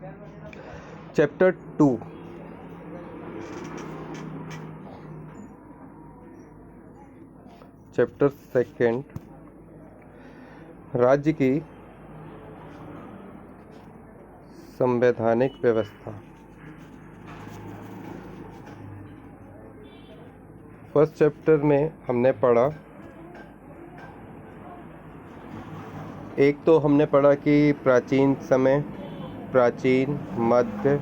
Chapter 2 chapter 2 राज्य की संवैधानिक व्यवस्था। फर्स्ट चैप्टर में हमने पढ़ा, एक तो हमने पढ़ा कि प्राचीन समय, प्राचीन, मध्य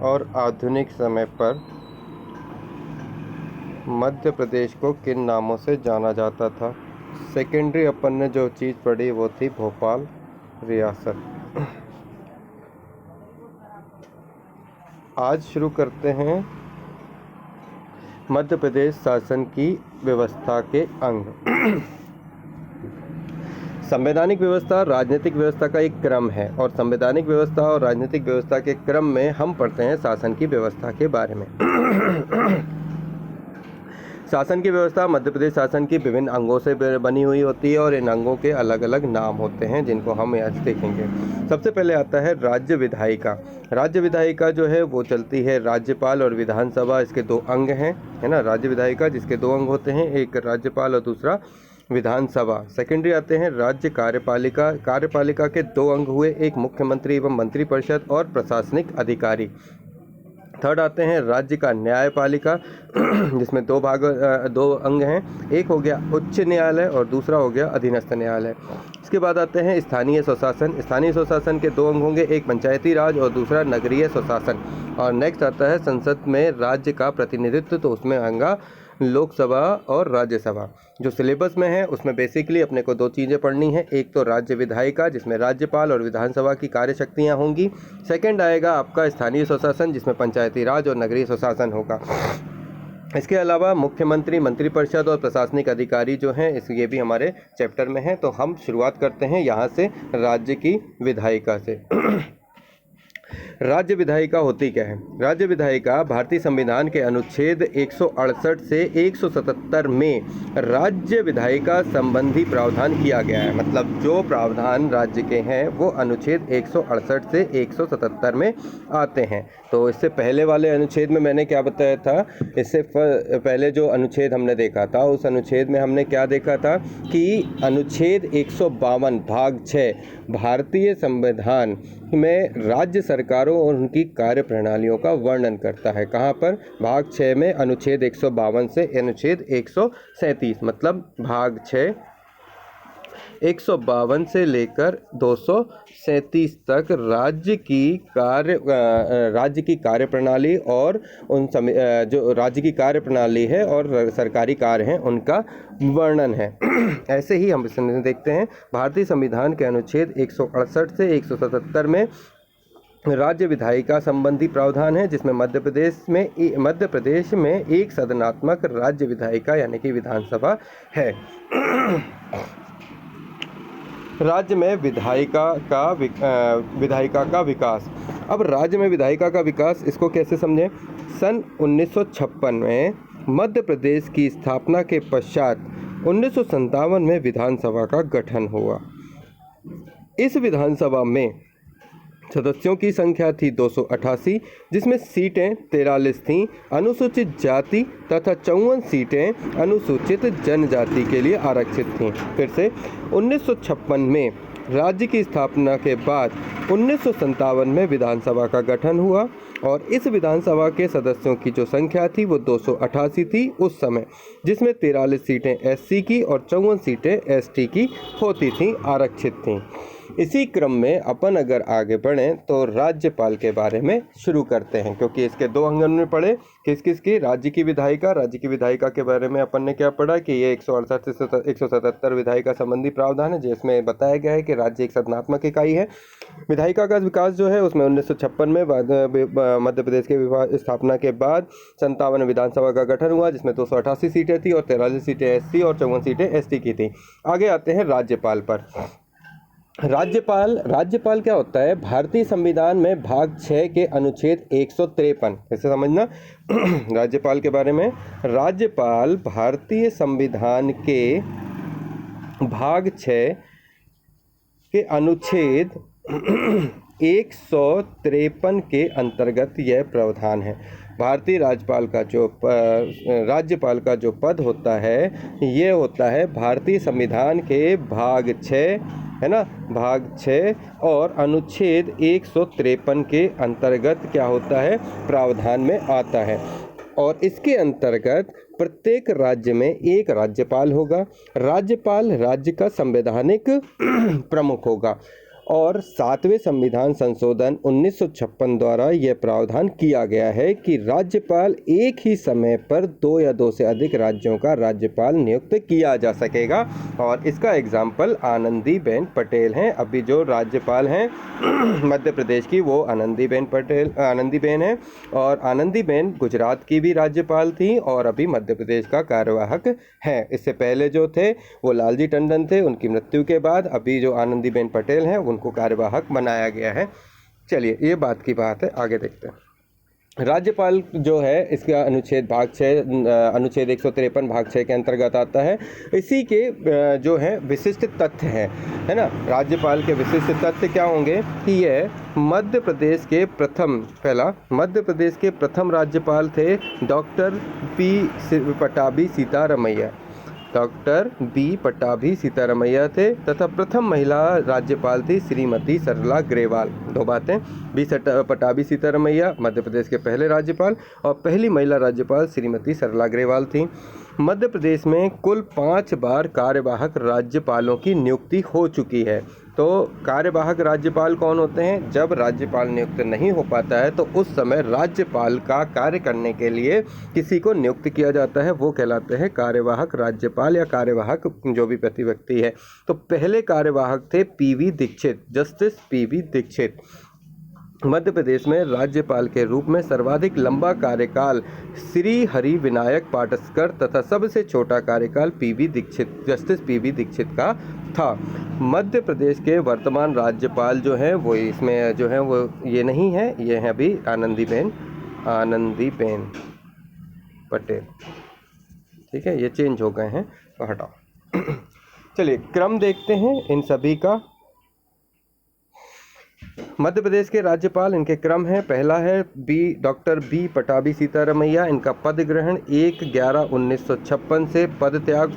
और आधुनिक समय पर मध्य प्रदेश को किन नामों से जाना जाता था। सेकेंडरी अपन ने जो चीज़ पढ़ी वो थी भोपाल रियासत। आज शुरू करते हैं मध्य प्रदेश शासन की व्यवस्था के अंग। संवैधानिक व्यवस्था राजनीतिक व्यवस्था का एक क्रम है और संवैधानिक व्यवस्था और राजनीतिक व्यवस्था के क्रम में हम पढ़ते हैं शासन की व्यवस्था के बारे में। शासन की व्यवस्था मध्य प्रदेश शासन की विभिन्न अंगों से बनी हुई होती है और इन अंगों के अलग अलग नाम होते हैं जिनको हम आज देखेंगे। सबसे पहले आता है राज्य विधायिका। राज्य विधायिका जो है वो चलती है राज्यपाल और विधानसभा, इसके दो अंग हैं, है ना। राज्य विधायिका जिसके दो अंग होते हैं, एक राज्यपाल और दूसरा विधानसभा। सेकेंडरी आते हैं राज्य कार्यपालिका। कार्यपालिका के दो अंग हुए, एक मुख्यमंत्री एवं मंत्रिपरिषद और प्रशासनिक अधिकारी। थर्ड आते हैं राज्य का न्यायपालिका जिसमें दो अंग हैं, एक हो गया उच्च न्यायालय और दूसरा हो गया अधीनस्थ न्यायालय। इसके बाद आते हैं स्थानीय स्वशासन। स्थानीय स्वशासन के दो अंग होंगे, एक पंचायती राज और दूसरा नगरीय स्वशासन। और नेक्स्ट आता है संसद में राज्य का प्रतिनिधित्व, तो उसमें आएगा लोकसभा और राज्यसभा। जो सिलेबस में है उसमें बेसिकली अपने को दो चीज़ें पढ़नी है, एक तो राज्य विधायिका जिसमें राज्यपाल और विधानसभा की कार्यशक्तियाँ होंगी। सेकंड आएगा आपका स्थानीय स्वशासन जिसमें पंचायती राज और नगरीय स्वशासन होगा। इसके अलावा मुख्यमंत्री, मंत्रिपरिषद और प्रशासनिक अधिकारी जो हैं ये भी हमारे चैप्टर में हैं। तो हम शुरुआत करते हैं यहाँ से राज्य की विधायिका से। राज्य विधायिका होती क्या है? राज्य विधायिका भारतीय संविधान के अनुच्छेद 168 से 177 में राज्य विधायिका संबंधी प्रावधान किया गया है। मतलब जो प्रावधान राज्य के हैं वो अनुच्छेद 168 से 177 में आते हैं। तो इससे पहले वाले अनुच्छेद में मैंने क्या बताया था, इससे पहले जो अनुच्छेद हमने देखा था उस अनुच्छेद में हमने क्या देखा था कि अनुच्छेद 152 भाग 6 भारतीय संविधान में राज्य सरकारों और उनकी कार्य प्रणालियों का वर्णन करता है। कहाँ पर? भाग 6 में अनुच्छेद 152 से अनुच्छेद 137, मतलब भाग 6 152 से लेकर 237 तक राज्य की कार्य प्रणाली और जो राज्य की कार्य प्रणाली है और सरकारी कार्य हैं उनका वर्णन है। ऐसे ही हम इसमें देखते हैं भारतीय संविधान के अनुच्छेद 168 से 177 में राज्य विधायिका संबंधी प्रावधान है जिसमें मध्य प्रदेश में एक सदनात्मक राज्य विधायिका यानी कि विधानसभा है। राज्य में विधायिका का विकास। अब राज्य में विधायिका का विकास इसको कैसे समझें? सन 1956 में मध्य प्रदेश की स्थापना के पश्चात 1957 में विधानसभा का गठन हुआ। इस विधानसभा में सदस्यों की संख्या थी 288, जिसमें सीटें 43 थीं अनुसूचित जाति तथा 54 सीटें अनुसूचित जनजाति के लिए आरक्षित थीं। फिर से 1956 में राज्य की स्थापना के बाद 1957 में विधानसभा का गठन हुआ और इस विधानसभा के सदस्यों की जो संख्या थी वो 288 थी उस समय, जिसमें 43 सीटें एससी की और 54 सीटें एसटी की होती थीं, आरक्षित थीं। इसी क्रम में अपन अगर आगे बढ़ें तो राज्यपाल के बारे में शुरू करते हैं, क्योंकि इसके दो अंगन में पढ़े किस किस की? राज्य की विधायिका। राज्य की विधायिका के बारे में अपन ने क्या पढ़ा कि ये 168 से 177 विधायिका संबंधी प्रावधान है जिसमें बताया गया है कि राज्य एक सदनात्मक इकाई है। विधायिका का विकास जो है उसमें 1956 में मध्य प्रदेश के स्थापना के बाद 57 में विधानसभा का गठन हुआ जिसमें 288 सीटें थी और 43 सीटें एससी और 54 सीटें एसटी की थी। आगे आते हैं राज्यपाल पर। राज्यपाल क्या होता है? भारतीय संविधान में भाग 6 के अनुच्छेद 153, ऐसे समझना राज्यपाल के बारे में। राज्यपाल भारतीय संविधान के भाग 6 के अनुच्छेद 153 के अंतर्गत यह प्रावधान है। भारतीय राज्यपाल का जो पद होता है ये होता है भारतीय संविधान के भाग 6, है ना, भाग 6 और अनुच्छेद 153 के अंतर्गत क्या होता है, प्रावधान में आता है। और इसके अंतर्गत प्रत्येक राज्य में एक राज्यपाल होगा। राज्यपाल राज्य का संवैधानिक प्रमुख होगा। और 7वें संविधान संशोधन 1956 द्वारा यह प्रावधान किया गया है कि राज्यपाल एक ही समय पर 2 या 2 से अधिक राज्यों का राज्यपाल नियुक्त किया जा सकेगा। और इसका एग्जाम्पल आनंदीबेन पटेल हैं। अभी जो राज्यपाल हैं मध्य प्रदेश की वो आनंदीबेन है। और आनंदीबेन गुजरात की भी राज्यपाल थी और अभी मध्य प्रदेश का कार्यवाहक है। इससे पहले जो थे वो लालजी टंडन थे, उनकी मृत्यु के बाद अभी जो आनंदीबेन पटेल हैं उनको कार्यवाहक बनाया गया है। चलिए ये बात की बात है, आगे देखते हैं। राज्यपाल जो है इसका अनुच्छेद भाग 6 अनुच्छेद 153 भाग 6 के अंतर्गत आता है। इसी के जो है विशिष्ट तथ्य हैं, है ना। राज्यपाल के विशिष्ट तथ्य क्या होंगे कि यह मध्य प्रदेश के प्रथम राज्यपाल थे डॉक्टर बी पट्टाभी सीतारमैया थे तथा प्रथम महिला राज्यपाल थी श्रीमती सरला ग्रेवाल। 2 बातें, बी पट्टाभी सीतारमैया मध्य प्रदेश के पहले राज्यपाल और पहली महिला राज्यपाल श्रीमती सरला ग्रेवाल थी। मध्य प्रदेश में कुल 5 बार कार्यवाहक राज्यपालों की नियुक्ति हो चुकी है। तो कार्यवाहक राज्यपाल कौन होते हैं? जब राज्यपाल नियुक्त नहीं हो पाता है तो उस समय राज्यपाल का कार्य करने के लिए किसी को नियुक्त किया जाता है, वो कहलाते हैं कार्यवाहक राज्यपाल या कार्यवाहक जो भी व्यक्ति है। तो पहले कार्यवाहक थे PV Dikshit, justice PV Dikshit. Madhya Pradesh में राज्यपाल के रूप में सर्वाधिक लंबा कार्यकाल श्री हरि विनायक पाटस्कर तथा सबसे छोटा कार्यकाल जस्टिस पीवी दीक्षित का था। मध्य प्रदेश के वर्तमान राज्यपाल जो हैं वो इसमें जो है वो ये नहीं है, ये है अभी आनंदीबेन पटेल। ठीक है, ये चेंज हो गए हैं तो हटाओ। चलिए क्रम देखते हैं इन सभी का। मध्य प्रदेश के राज्यपाल, इनके क्रम है। पहला है डॉक्टर बी पट्टाभी सीतारमैया। इनका पद ग्रहण 1/11/1956 से पद त्याग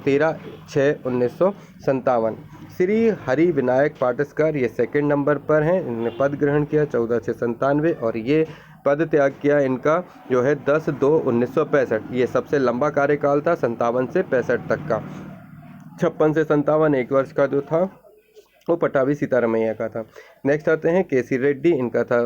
13/6/1957। श्री हरि विनायक पाटस्कर ये 2nd नंबर पर हैं। इन्होंने पद ग्रहण किया 14/6/97 और ये पद त्याग किया इनका जो है 10/2/1965। ये सबसे लंबा कार्यकाल था 57 से 65 तक का। 56 से 57 1 वर्ष का जो था वो पट्टाभी सीतारमैया का था। नेक्स्ट आते हैं केसी रेड्डी। इनका था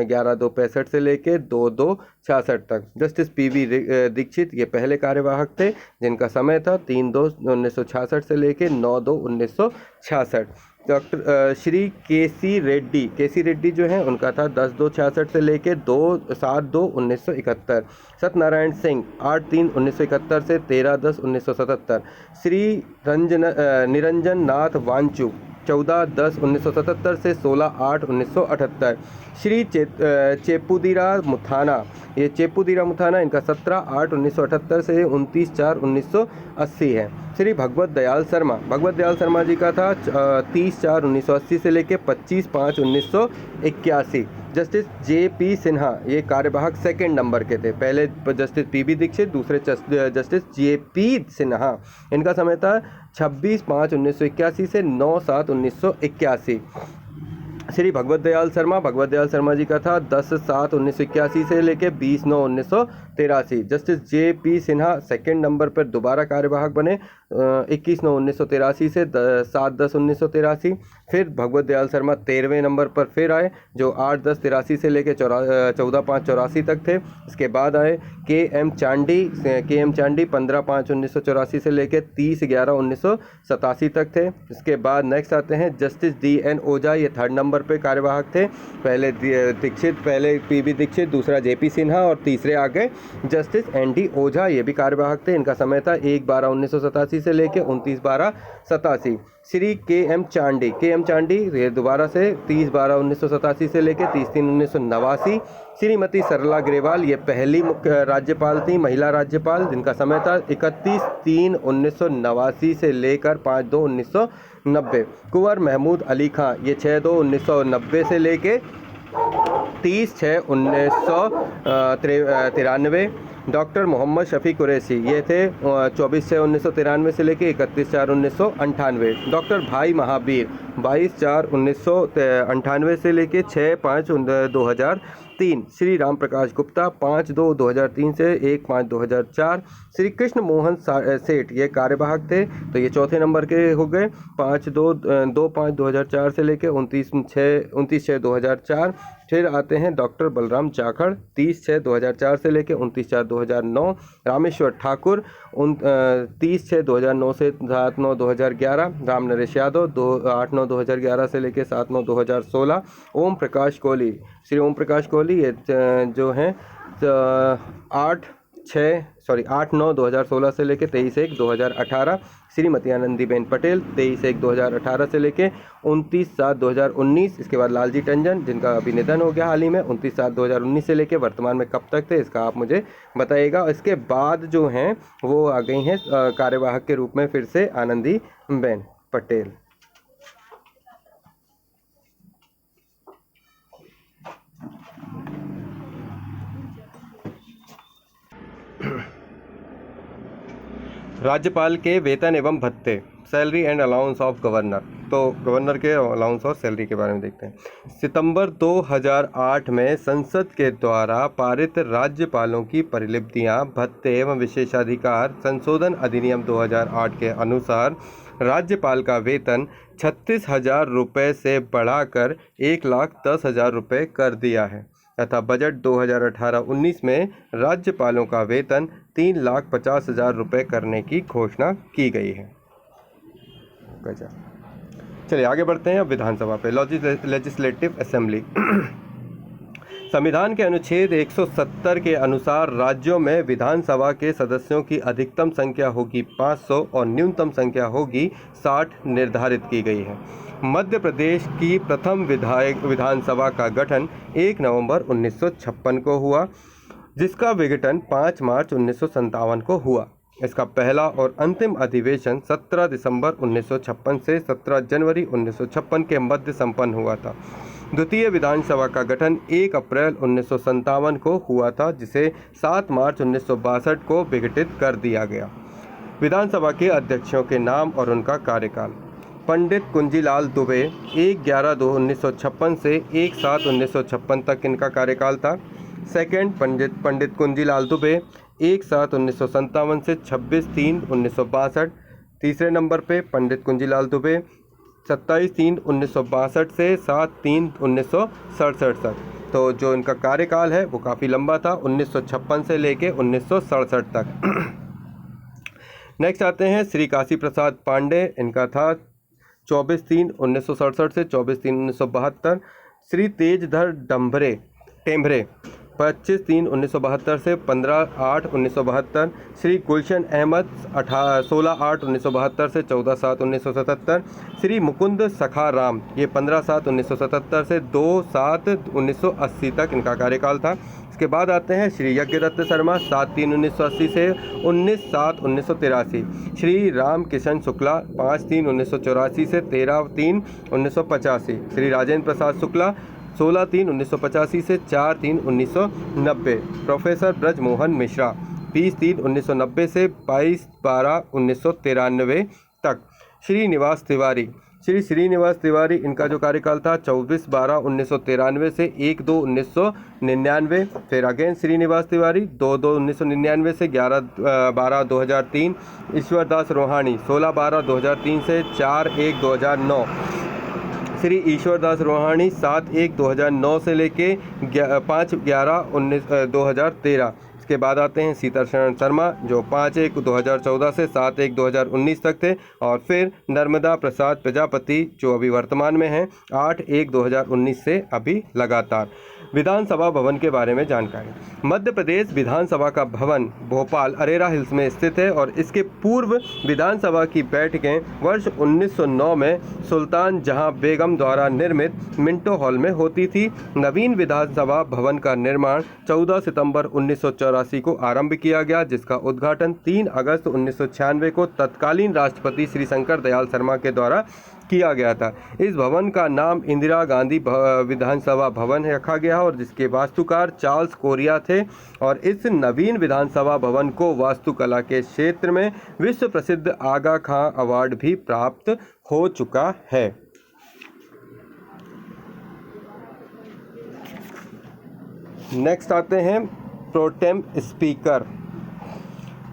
11/2/65 से लेके 2/2/66 तक। जस्टिस पीवी दीक्षित ये पहले कार्यवाहक थे जिनका समय था 3/2/1966 से लेके 9/2/1966। डॉक्टर श्री केसी रेड्डी जो है उनका था 10/2/66 से लेके 7/2/1971। सत्यनारायण सिंह 8/3/1971 से 13/10/1977। श्री निरंजन नाथ वांचू 14/10/1977 से 16/8/1978। श्री चेपुदीरा मुथाना इनका 17/8/1978 से 29/4/1980 है। श्री भगवत दयाल शर्मा जी का था 30/4/1980 से लेके 25/5/1981। जस्टिस JP सिन्हा ये कार्यवाहक 2nd नंबर के थे। पहले जस्टिस PB दीक्षित, दूसरे जस्टिस JP सिन्हा। इनका समय था 26/5/1981 से 9/7/1981। श्री भगवत दयाल शर्मा जी का था 10/7/1981 से लेके 20/9/1983। Justice JP Sinha 2nd number पर दोबारा कार्यवाहक बने 21/9/1983 से 7/10/1983। फिर भगवत दयाल शर्मा 13वें नंबर पर फिर आए जो 8/10/83 से लेके 14/5/84 तक थे। इसके बाद आए KM चांडी 15/5/1984 से लेके 30/11/1987 तक थे। इसके बाद नेक्स्ट आते हैं जस्टिस DN ओझा, ये 3rd नंबर पे कार्यवाहक थे। पहले PB दीक्षित, दूसरा JP सिन्हा और तीसरे आ गए जस्टिस ND ओझा, ये भी कार्यवाहक थे। इनका समय था 1/12/1987 से लेके 29/12/87। श्री KM चांडी ये दोबारा से 30/12/1987 से लेके 30/3/1989। श्रीमती सरला ग्रेवाल ये पहली मुख्य राज्यपाल थी, महिला राज्यपाल, जिनका समय था 31/3/1989 से लेकर 5/2/19 1990। कुंवर महमूद अली खां, ये 6/2/1990 से लेके 30/6/1993। डॉक्टर मोहम्मद शफ़ी कुरैशी, ये थे 24/6/1993 से लेके 31/4/1998। डॉक्टर भाई महावीर, 22/4/1998 से लेके 6/5/2003। श्री राम प्रकाश गुप्ता, 5/2/2003 से 1/5/2004। श्री कृष्ण मोहन सेठ, ये कार्यवाहक थे, तो ये चौथे नंबर के हो गए, 2/5/2004 से लेके 29/6/2004। फिर आते हैं डॉक्टर बलराम जाखड़, 30/6/2004 से लेके 29/4/2009। रामेश्वर ठाकुर, 30/6/2009 से 7/9/2011। राम नरेश यादव, 8/9/2011 से लेके 7/9/2016। ओम प्रकाश कोहली, श्री ओम प्रकाश कोहली, ये जो हैं 8/9/2016 से लेके 23/1/2018। श्रीमती आनंदीबेन पटेल, 23/1/2018 से लेके 29/7/2019। इसके बाद लालजी टंडन, जिनका अभी निधन हो गया हाल ही में, 29/7/2019 से लेके वर्तमान में कब तक थे इसका आप मुझे बताइएगा। इसके बाद जो हैं वो आ गई हैं कार्यवाहक के रूप में फिर से आनंदीबेन पटेल। राज्यपाल के वेतन एवं भत्ते, salary and allowance of governor. तो गवर्नर के अलाउंस और सैलरी के बारे में देखते हैं। सितंबर 2008 में संसद के द्वारा पारित राज्यपालों की परिलिप्तियां, भत्ते एवं विशेषाधिकार संशोधन अधिनियम 2008 के अनुसार राज्यपाल का वेतन 36,000 रुपये से बढ़ाकर 1,10,000 रुपये कर दिया है तथा बजट 2018-19 में राज्यपालों का वेतन 3,50,000 रुपये करने की घोषणा की गई है। चलिए आगे बढ़ते हैं अब विधानसभा पे। Legislative assembly. संविधान के अनुच्छेद 170 के अनुसार राज्यों में विधानसभा के सदस्यों की अधिकतम संख्या होगी 500 और न्यूनतम संख्या होगी 60 निर्धारित की गई है। मध्य प्रदेश की प्रथम विधानसभा का गठन 1 नवंबर 1956 को हुआ, जिसका विघटन 5 मार्च 1957 को हुआ। इसका पहला और अंतिम अधिवेशन 17 दिसंबर 1956 से 17 जनवरी 1956 के मध्य संपन्न हुआ था। द्वितीय विधानसभा का गठन 1 अप्रैल 1957 को हुआ था, जिसे 7 मार्च 1962 को विघटित कर दिया गया। विधानसभा के अध्यक्षों के नाम और उनका कार्यकाल। पंडित कुंजीलाल दुबे, 1/11/1956 से 1/7/1956 तक इनका कार्यकाल था। सेकंड पंडित कुंजीलाल दुबे, 1/7/1957 से 26/3/1962। तीसरे नंबर पे पंडित कुंजीलाल दुबे, 27/3/1962 से 7/3/1967 तक। तो जो इनका कार्यकाल है वो काफ़ी लंबा था, 1956 से लेके 1967 तक। नेक्स्ट आते हैं श्री काशी प्रसाद पांडे, इनका था 24/3/1967 से 24/3/1972। श्री तेजधर टेम्भरे, 25/3/1972 से 15/8/1972। श्री गुलशन अहमद, 16/8/1972 से 14/7/1977। श्री मुकुंद सखाराम, ये 15/7/1977 से 2/7/1980 तक इनका कार्यकाल था। इसके बाद आते हैं श्री यज्ञदत्त शर्मा, 7/3/1980 से 19/7/1983। श्री राम किशन शुक्ला, 5/3/1984 से 13/3/1985। श्री राजेंद्र प्रसाद शुक्ला, 16/3/1985 से 4/3/1990। प्रोफेसर ब्रजमोहन मिश्रा, 20/3/1990 से 22/12/1993 तक। श्रीनिवास तिवारी, इनका जो कार्यकाल था 24/12/1993 से 1/2/1999। फिर अगेन श्रीनिवास तिवारी, 2/2/1999 से 11/12/2003। ईश्वरदास रोहाणी, 16/12/2003 से 4/1/2009। श्री ईश्वरदास रोहाणी, 7/1/2009 से लेके 5/11/2013। इसके बाद आते हैं सीताशरण शर्मा, जो 5/1/2014 से 7/1/2019 तक थे। और फिर नर्मदा प्रसाद प्रजापति, जो अभी वर्तमान में हैं, 8/1/2019 से अभी लगातार। विधानसभा भवन के बारे में जानकारी। मध्य प्रदेश विधानसभा का भवन भोपाल अरेरा हिल्स में स्थित है और इसके पूर्व विधानसभा की बैठकें वर्ष 1909 में सुल्तान जहां बेगम द्वारा निर्मित मिंटो हॉल में होती थी। नवीन विधानसभा भवन का निर्माण 14 सितंबर 1984 को आरंभ किया गया, जिसका उद्घाटन 3 अगस्त 1996 को तत्कालीन राष्ट्रपति श्री शंकर दयाल शर्मा के द्वारा किया गया था। इस भवन का नाम इंदिरा गांधी विधानसभा भवन रखा गया और जिसके वास्तुकार चार्ल्स कोरिया थे और इस नवीन विधानसभा भवन को वास्तुकला के क्षेत्र में विश्व प्रसिद्ध आगा खां अवार्ड भी प्राप्त हो चुका है। नेक्स्ट आते हैं प्रोटेम स्पीकर।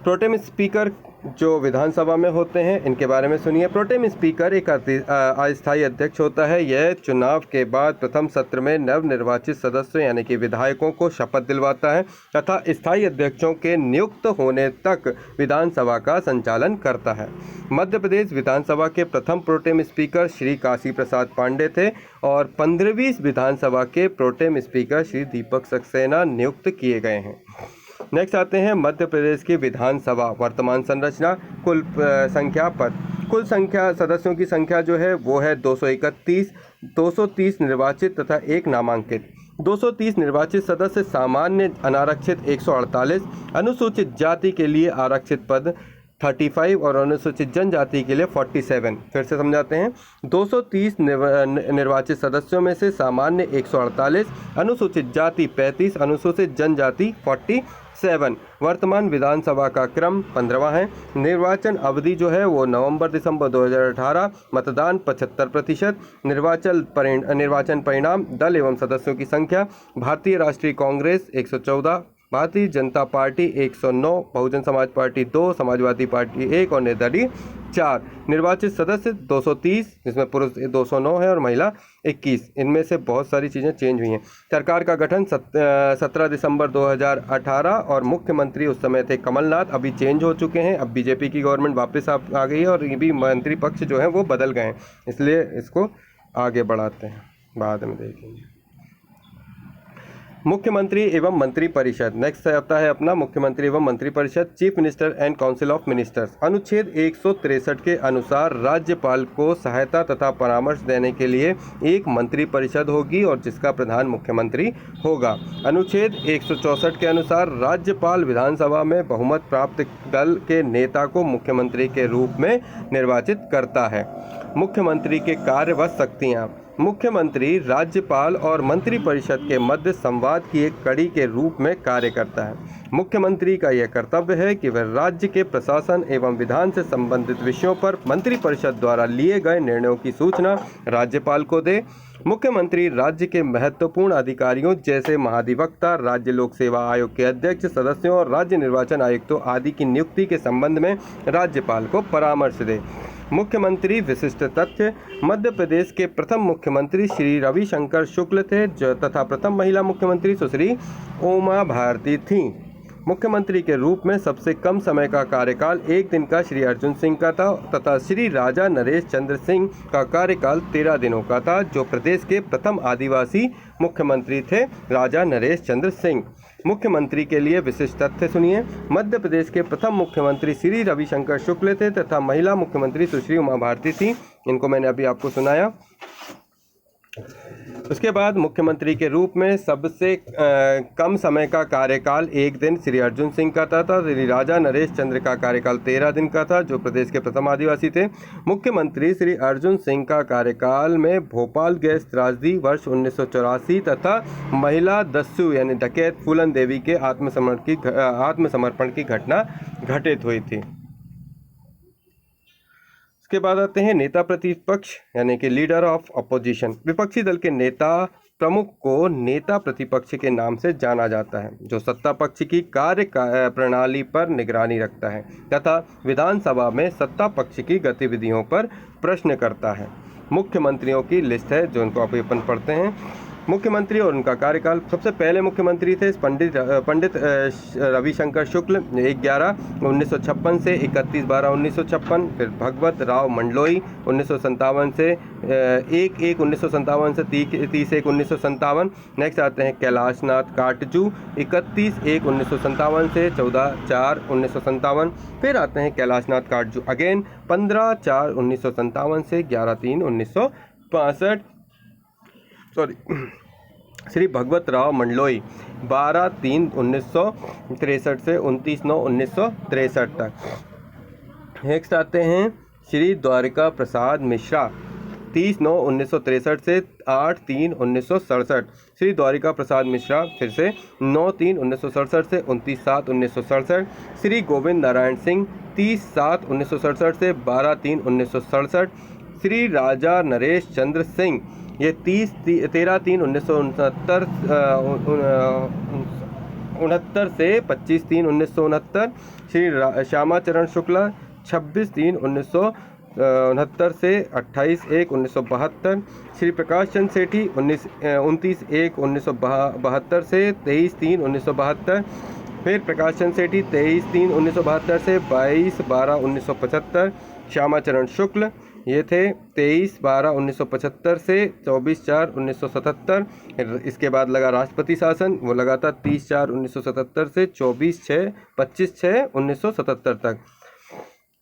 प्रोटेम स्पीकर जो विधानसभा में होते हैं इनके बारे में सुनिए। प्रोटेम स्पीकर एक अस्थायी अध्यक्ष होता है। यह चुनाव के बाद प्रथम सत्र में नवनिर्वाचित सदस्यों यानी कि विधायकों को शपथ दिलवाता है तथा स्थायी अध्यक्षों के नियुक्त होने तक विधानसभा का संचालन करता है। मध्य प्रदेश विधानसभा के प्रथम प्रोटेम स्पीकर श्री काशी प्रसाद पांडे थे और 15वीं विधानसभा के प्रोटेम स्पीकर श्री दीपक सक्सेना नियुक्त किए गए हैं। नेक्स्ट आते हैं मध्य प्रदेश की विधानसभा वर्तमान संरचना। कुल संख्या पर कुल संख्या सदस्यों की संख्या जो है वो है 231, 230 निर्वाचित तथा 1 नामांकित। 230 निर्वाचित सदस्य, सामान्य अनारक्षित 148, अनुसूचित जाति के लिए आरक्षित पद 35 और अनुसूचित जनजाति के लिए 47। फिर से समझाते हैं। 230 निर्वाचित सदस्यों में से सामान्य 148, अनुसूचित जाति 35, अनुसूचित जनजाति 47। वर्तमान विधानसभा का क्रम 15वां है। निर्वाचन अवधि जो है वो नवंबर-दिसंबर 2018। मतदान 75%। निर्वाचन परिणाम दल एवं सदस्यों की संख्या भारतीय राष्ट्रीय Congress 114, Bharatiya Janata party 109, Bahujan Samaj party 2, Samajwadi party 1 और निर्दलीय 4। निर्वाचित सदस्य 230, जिसमें पुरुष 209 है और महिला 21। इनमें से बहुत सारी चीज़ें चेंज हुई हैं। सरकार का गठन 17 दिसंबर 2018 और मुख्यमंत्री उस समय थे कमलनाथ, अभी चेंज हो चुके हैं। अब बीजेपी की गवर्नमेंट वापस आ गई है और ये भी मंत्री पक्ष जो है वो बदल गए हैं, इसलिए इसको आगे बढ़ाते हैं, बाद में देखेंगे। मुख्यमंत्री एवं मंत्रिपरिषद। नेक्स्ट आता है अपना मुख्यमंत्री एवं मंत्रिपरिषद। Chief minister and council of ministers. अनुच्छेद 163 के अनुसार राज्यपाल को सहायता तथा परामर्श देने के लिए एक मंत्रिपरिषद होगी और जिसका प्रधान मुख्यमंत्री होगा। अनुच्छेद 164 के अनुसार राज्यपाल विधानसभा में बहुमत प्राप्त दल के नेता को मुख्यमंत्री के रूप में निर्वाचित करता है। मुख्यमंत्री के कार्य व शक्तियाँ। मुख्यमंत्री राज्यपाल और मंत्रिपरिषद के मध्य संवाद की एक कड़ी के रूप में कार्य करता है। मुख्यमंत्री का यह कर्तव्य है कि वह राज्य के प्रशासन एवं विधान से संबंधित विषयों पर मंत्रिपरिषद द्वारा लिए गए निर्णयों की सूचना राज्यपाल को दे। मुख्यमंत्री राज्य के महत्वपूर्ण अधिकारियों जैसे महाधिवक्ता, राज्य लोक सेवा आयोग के अध्यक्ष, सदस्यों और राज्य निर्वाचन आयुक्तों आदि की नियुक्ति के संबंध में राज्यपाल को परामर्श दे। मुख्यमंत्री विशिष्ट तथ्य। मध्य प्रदेश के प्रथम मुख्यमंत्री श्री रविशंकर शुक्ल थे तथा प्रथम महिला मुख्यमंत्री सुश्री उमा भारती थीं। मुख्यमंत्री के रूप में सबसे कम समय का कार्यकाल 1 दिन का श्री अर्जुन सिंह का था तथा श्री राजा नरेश चंद्र सिंह का कार्यकाल 13 दिनों का था, जो प्रदेश के प्रथम आदिवासी मुख्यमंत्री थे, राजा नरेश चंद्र सिंह। मुख्यमंत्री के लिए विशिष्ट तथ्य सुनिए। मध्य प्रदेश के प्रथम मुख्यमंत्री श्री रविशंकर शुक्ल थे तथा महिला मुख्यमंत्री सुश्री उमा भारती थी। इनको मैंने अभी आपको सुनाया। उसके बाद मुख्यमंत्री के रूप में सबसे कम समय का कार्यकाल 1 दिन श्री अर्जुन सिंह का था। श्री राजा नरेश चंद्र का कार्यकाल 13 दिन का था, जो प्रदेश के प्रथम आदिवासी थे। मुख्यमंत्री श्री अर्जुन सिंह का कार्यकाल में भोपाल गैस त्रासदी वर्ष 1984 तथा महिला दस्यु यानी डकैत फूलन देवी के आत्मसमर्पण की घटना घटित हुई थी। इसके बाद आते हैं नेता प्रतिपक्ष यानी कि लीडर ऑफ अपोजिशन। विपक्षी दल के नेता प्रमुख को नेता प्रतिपक्ष के नाम से जाना जाता है, जो सत्ता पक्ष की कार्य प्रणाली पर निगरानी रखता है तथा विधानसभा में सत्ता पक्ष की गतिविधियों पर प्रश्न करता है। मुख्यमंत्रियों की लिस्ट है जो उनको आप अपन पढ़ते हैं। मुख्यमंत्री और उनका कार्यकाल। सबसे पहले मुख्यमंत्री थे पंडित रविशंकर शुक्ल 1/11/1956 से 31/12/1956। फिर भगवत राव मंडलोई 1957 से 1/1/1957 से 30/1/1957। नेक्स्ट आते हैं कैलाशनाथ काटजू 31/1/1957 से 14/4/1957। फिर आते हैं कैलाशनाथ काटजू अगेन 15/4/1957 से 11/3/1965। श्री भगवत राव मंडलोई 12/3/1963 से 29/9/1963 तक। नेक्स्ट आते हैं श्री द्वारिका प्रसाद मिश्रा 30/9/1963 से 8/3/1967। श्री द्वारिका प्रसाद मिश्रा फिर से 9/3/1967 से 29/7/1967। श्री गोविंद नारायण सिंह 30/7/1967 से 12/3/1967। श्री राजा नरेश चंद्र सिंह ये 13/3/1969 से 25/3/1969। श्री श्यामाचरण शुक्ला 26/3/1969 से 28/1/1972। श्री प्रकाश चंद्र सेठी 29/1/1972 से 23/3/1972। फिर प्रकाश चंद्र सेठी 23/3/1972 से 22/12/1975। श्यामाचरण शुक्ल ये थे 23/12/1975 से 24/4/1977। इसके बाद लगा राष्ट्रपति शासन, वो लगा था 30/4/1977 से 25/6/1977 तक।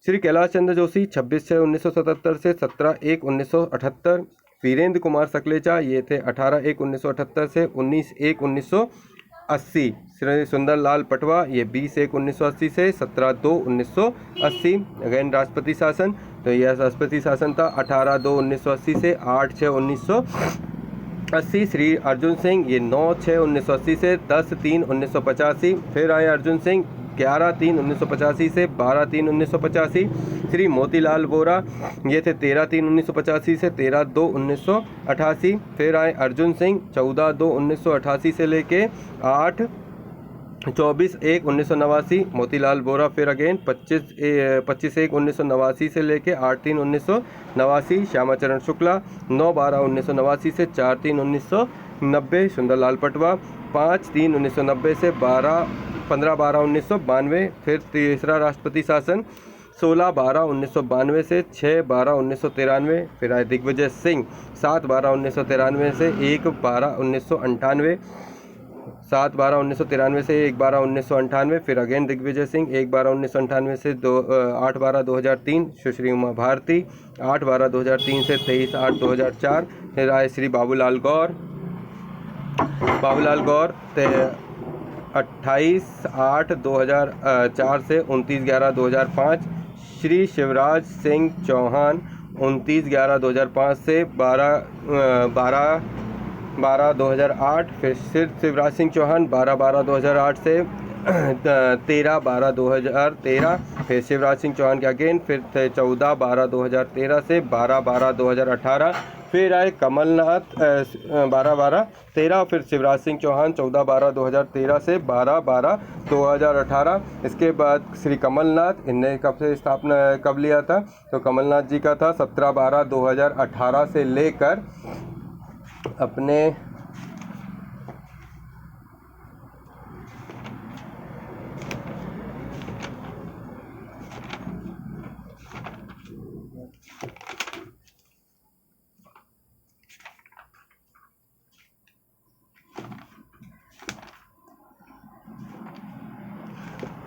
श्री कैलाश चंद्र जोशी 26/6/1977 से 17/1/1978। वीरेंद्र कुमार सकलेचा ये थे 18/1/1978 से 19/1/1980। श्री सुंदरलाल पटवा ये 20/1/1980 से 17/2/1980। अगेन राष्ट्रपति शासन, तो यह राष्ट्रपति शासन था 18/2/1980 से 8/6/1980। श्री अर्जुन सिंह ये 9/6/1980 से 10/3/1985। फिर आए अर्जुन सिंह 11/3/1985 से 12/3/1985। श्री मोतीलाल वोरा ये थे 13/3/1985 से 13/2/1988। फिर आए अर्जुन सिंह 14/2/1988 से लेके 24/1/1989। मोतीलाल वोरा फिर अगेन 25/1/1989 से लेके 8/3/1989। श्यामाचरण शुक्ला 9/12/1989 से 4/3/1990। सुंदरलाल पटवा 5/3/1990 से 15/12/1992। फिर तीसरा राष्ट्रपति शासन 16/12/1992 से 6/12/1993। फिर आए दिग्विजय सिंह 7/12/1993 से 1/12/1998। 7/12/1993 से 1/12/1998। फिर अगेन दिग्विजय सिंह 1/12/1998 से 8/12/2003। सुश्री उमा भारती 8/12/2003 से 23/8/2004। फिर आए श्री बाबूलाल गौर 28/8/2004 से 29/11/2005। श्री शिवराज सिंह चौहान 29/11/2005 से 12/12/2008। फिर शिवराज सिंह चौहान 12/12/2008 से 13/12/2013। फिर शिवराज सिंह चौहान के अगेन फिर थे 14/12/2013 से 12/12/2018। फिर आए कमलनाथ 12/12/13। फिर शिवराज सिंह चौहान 14/12/2013 से 12/12/2018। इसके बाद श्री कमलनाथ इनने कब से स्थापना कब लिया था, तो कमलनाथ जी का था 17/12/2018 से लेकर अपने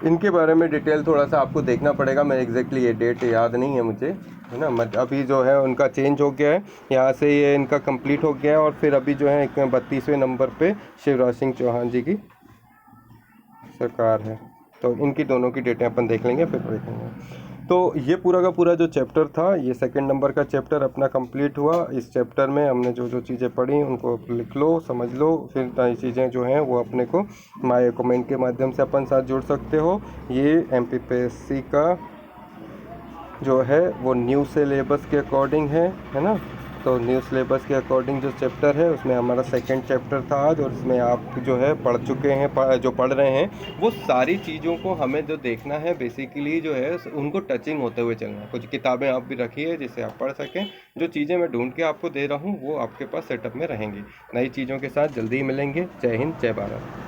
इनके बारे में डिटेल थोड़ा सा आपको देखना पड़ेगा। मैं एग्जैक्टली ये डेट याद नहीं है मुझे, है ना। अभी जो है उनका चेंज हो गया है, यहाँ से ये इनका कंप्लीट हो गया है और फिर अभी जो है 32वें नंबर पे शिवराज सिंह चौहान जी की सरकार है। तो इनकी दोनों की डेटें अपन देख लेंगे, फिर देखेंगे। तो ये पूरा का पूरा जो चैप्टर था, ये सेकंड नंबर का चैप्टर अपना कंप्लीट हुआ। इस चैप्टर में हमने जो जो चीज़ें पढ़ी उनको लिख लो, समझ लो। फिर नई चीज़ें जो हैं वो अपने को माय कमेंट के माध्यम से अपन साथ जुड़ सकते हो। ये MPPSC का जो है वो न्यू सिलेबस के अकॉर्डिंग है ना। तो न्यू सिलेबस के अकॉर्डिंग जो चैप्टर है उसमें हमारा सेकंड चैप्टर था आज, और इसमें आप जो है पढ़ चुके हैं, जो पढ़ रहे हैं वो सारी चीज़ों को हमें जो देखना है बेसिकली जो है उनको टचिंग होते हुए चलना है। कुछ किताबें आप भी रखी है जिससे आप पढ़ सकें। जो चीज़ें मैं ढूंढ के आपको दे रहा हूँ वो आपके पास सेटअप में रहेंगी। नई चीज़ों के साथ जल्दी ही मिलेंगे। जय हिंद, जय भारत।